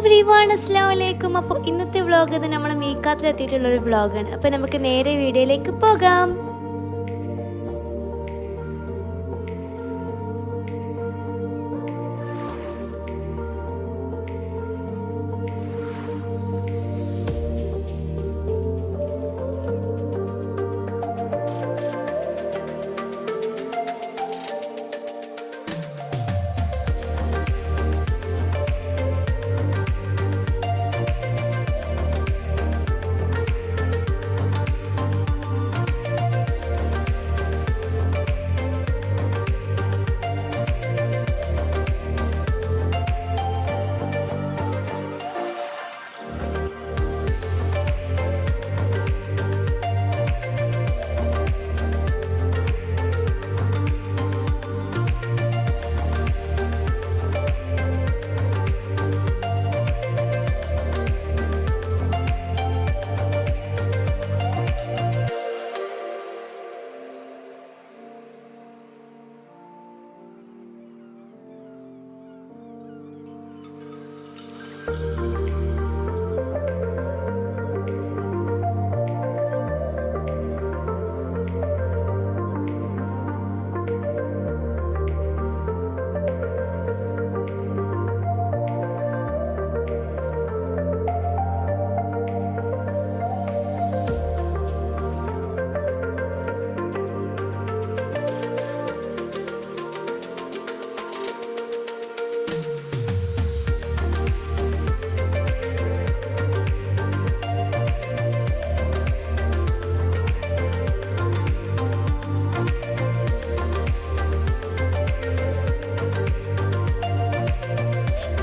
Everyone അസ്സലാമു അലൈക്കും. അപ്പോൾ ഇന്നത്തെ വ്ളോഗ് ഇത് നമ്മൾ മീക്കാത്തിലെത്തിയിട്ടുള്ളൊരു വ്ളോഗാണ്. അപ്പോൾ നമുക്ക് നേരെ വീഡിയോയിലേക്ക് പോകാം.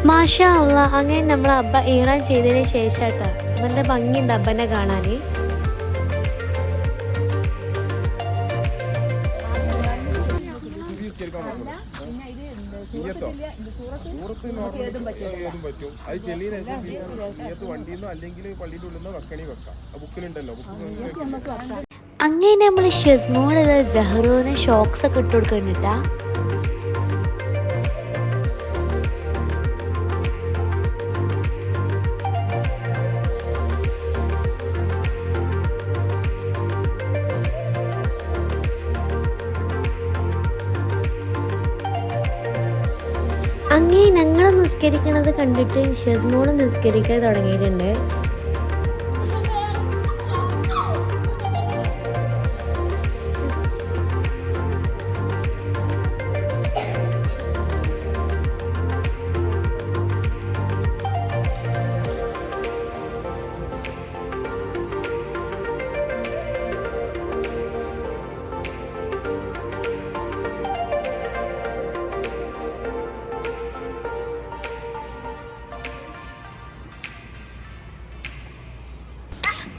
മാഷാ അള്ളാ, അങ്ങനെ നമ്മൾ അബ്ബ ഈറാൻ ചെയ്തതിന് ശേഷം കേട്ടോ നല്ല ഭംഗിയുണ്ട് അബ്ബനെ കാണാൻ. അങ്ങനെ നമ്മൾ ഷെസ്മോള് ജഹ്റൂന് ഷോക്സ് ഒക്കെ ഇട്ട് കൊടുക്കണ്ടിട്ടാ. അങ്ങനെ ഞങ്ങൾ നിസ്കരിക്കണത് കണ്ടിട്ട് ഷെസ്മോള് നിസ്കരിക്കാൻ തുടങ്ങിയിട്ടുണ്ട്.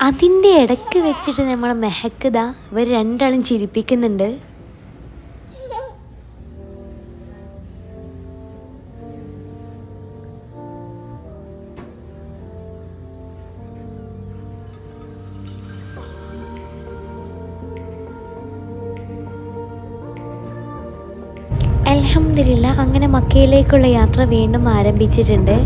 അതിൻ്റെ ഇടയ്ക്ക് വെച്ചിട്ട് നമ്മൾ മെഹക്കത ഇവർ രണ്ടാളും ചിരിപ്പിക്കുന്നുണ്ട്. അൽഹംദുലില്ലാ, അങ്ങനെ മക്കയിലേക്കുള്ള യാത്ര വീണ്ടും ആരംഭിച്ചിട്ടുണ്ട്.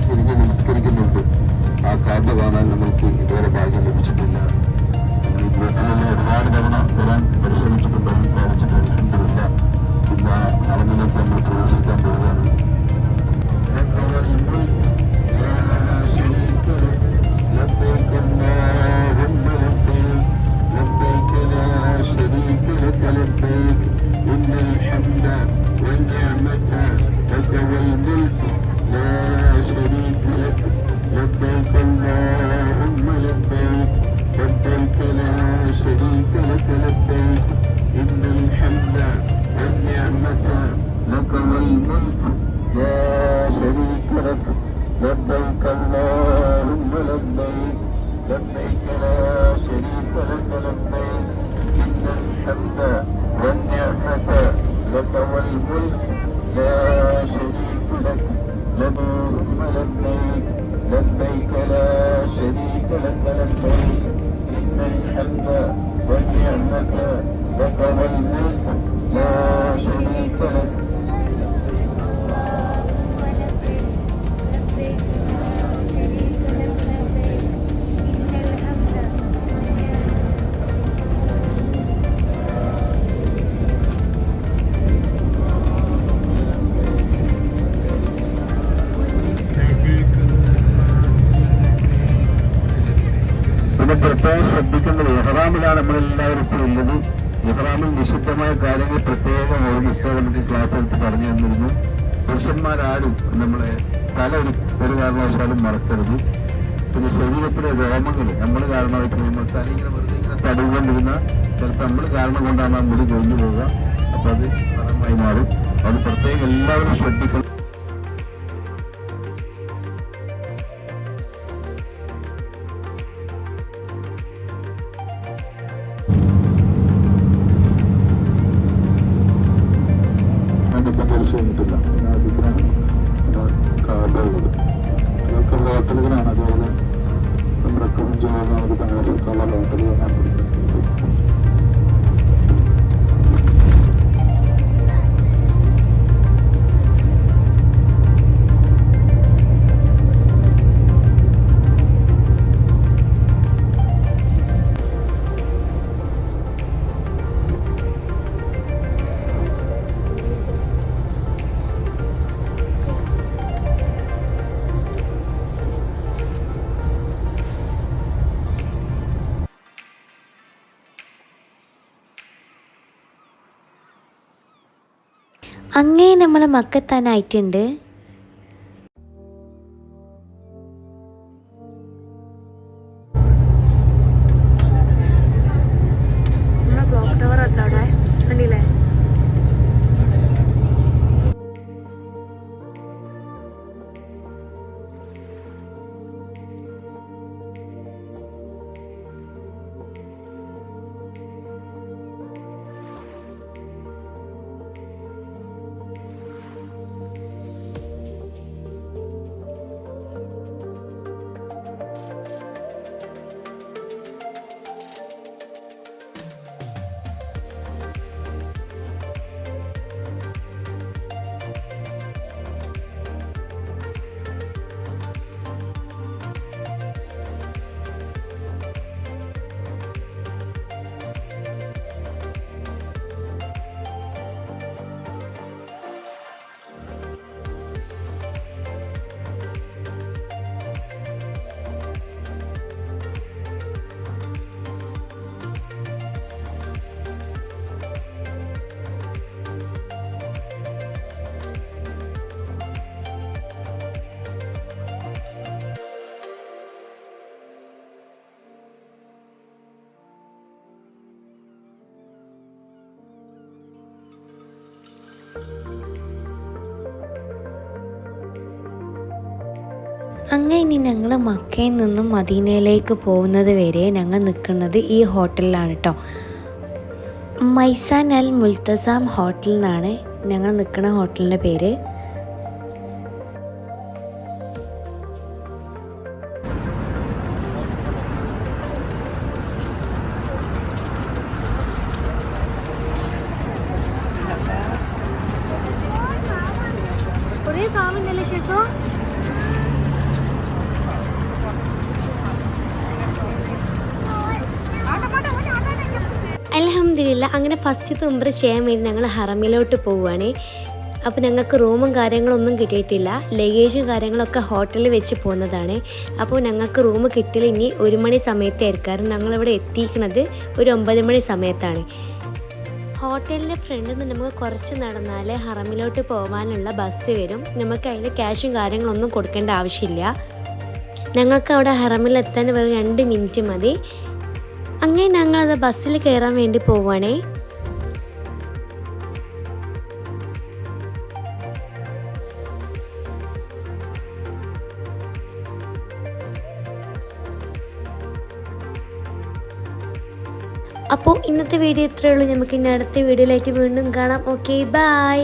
തിരിഞ്ഞ് നമസ്കരിക്കുന്നുണ്ട്. ആ കാഴ്ച കാണാൻ നമ്മൾക്ക് ഇതുവരെ ഭാഗ്യം ലഭിച്ചിട്ടില്ല. നമ്മൾ ഈ ദിവസങ്ങളിൽ ഒരുപാട് തവണ വരാൻ പരിശ്രമിച്ചിട്ടുണ്ടെങ്കിൽ സാധിച്ചിട്ടില്ല. പിന്നെ നടന്നിലേക്ക് നമ്മൾ പ്രവേശിക്കാൻ പോവുകയാണ്. لبيك اللهم لبيك لبيك لا شريك لك لبيك إن الحمد والنعمة لك والملك لا شريك لك لك الحمد إن الحمد والنعمة لك والملك لا شريك لك. പിന്നെ പ്രത്യേകം ശ്രദ്ധിക്കേണ്ടത് ഇഹ്റാമിലാണ് നമ്മളെല്ലാവരും ഇപ്പോൾ ഉള്ളത്. ഇഹ്റാമിൽ നിഷിദ്ധമായ കാര്യങ്ങൾ പ്രത്യേകം ഒരു പുസ്തകത്തിൽ ക്ലാസ് എടുത്ത് പറഞ്ഞു തന്നിരുന്നു. പുരുഷന്മാരാരും നമ്മളെ തല ഒരു കാരണവശാലും മറക്കരുത്. പിന്നെ ശരീരത്തിലെ രോമങ്ങൾ നമ്മൾ കാരണമായിട്ട് നമ്മൾ തല ഇങ്ങനെ വെറുതെ ഇങ്ങനെ തടവുകൊണ്ടിരുന്ന ചിലപ്പോൾ നമ്മൾ കാരണം കൊണ്ടാണ് ആ മുടി കൊഴിഞ്ഞു പോവുക. അപ്പോൾ അത് ഫലമായി മാറും. അത് പ്രത്യേകം എല്ലാവരും ശ്രദ്ധിക്കണം. കഴിഞ്ഞിട്ടില്ല. അതിനാണ് കാർഡുള്ളത്. അതൊക്കെ ഹോട്ടലുകളാണ്. അതുപോലെ റെക്കമെൻഡ് ചെയ്യുന്ന നമുക്ക് താമസിക്കാനുള്ള ഹോട്ടലുകൾ കണ്ടുപിടിക്കുന്നത്. അങ്ങേ നമ്മൾ മക്കത്താനായിട്ടുണ്ട്. ക്ലോക്ക് ടവർ അല്ല അവിടെ കണ്ടില്ലേ? അങ്ങനെ ഇനി ഞങ്ങൾ മക്കയിൽ നിന്നും മദീനയിലേക്ക് പോകുന്നത് വരെ ഞങ്ങൾ നിൽക്കുന്നത് ഈ ഹോട്ടലിലാണ് കേട്ടോ. മൈസാൻ അൽ മുൽത്തസാം ഹോട്ടൽ എന്നാണ് ഞങ്ങൾ നിൽക്കുന്ന ഹോട്ടലിൻ്റെ പേര്. കുറേ കാണുന്നില്ല ശേഷം. അൽഹംദുലില്ലാ അങ്ങനെ ഫസ്റ്റ് ഉംറ ചെയ്യാൻ വേണ്ടി ഞങ്ങൾ ഹറമിലോട്ട് പോവുകയാണ്. അപ്പോൾ ഞങ്ങൾക്ക് റൂമും കാര്യങ്ങളൊന്നും കിട്ടിയിട്ടില്ല. ലഗേജും കാര്യങ്ങളൊക്കെ ഹോട്ടലിൽ വെച്ച് പോകുന്നതാണ്. അപ്പോൾ ഞങ്ങൾക്ക് റൂം കിട്ടില്ല ഇനി 1 മണി സമയത്തായിരിക്കും. കാരണം ഞങ്ങളിവിടെ എത്തിക്കുന്നത് ഒരു 9 മണി സമയത്താണ്. ഹോട്ടലിൻ്റെ ഫ്രണ്ടിൽ നിന്ന് നമുക്ക് കുറച്ച് നടന്നാൽ ഹറമിലോട്ട് പോകാനുള്ള ബസ് വരും. നമുക്ക് അതിന് ക്യാഷും കാര്യങ്ങളൊന്നും കൊടുക്കേണ്ട ആവശ്യമില്ല. ഞങ്ങൾക്ക് അവിടെ ഹറമിലെത്താൻ വെറും 2 മിനിറ്റ് മതി. അങ്ങനെ ഞങ്ങളത് ബസ്സിൽ കയറാൻ വേണ്ടി പോവുകയാണേ. അപ്പോൾ ഇന്നത്തെ വീഡിയോ ഇത്രയേ ഉള്ളൂ. നമുക്ക് ഇനി അടുത്ത വീഡിയോയിലായിട്ട് വീണ്ടും കാണാം. Okay, by.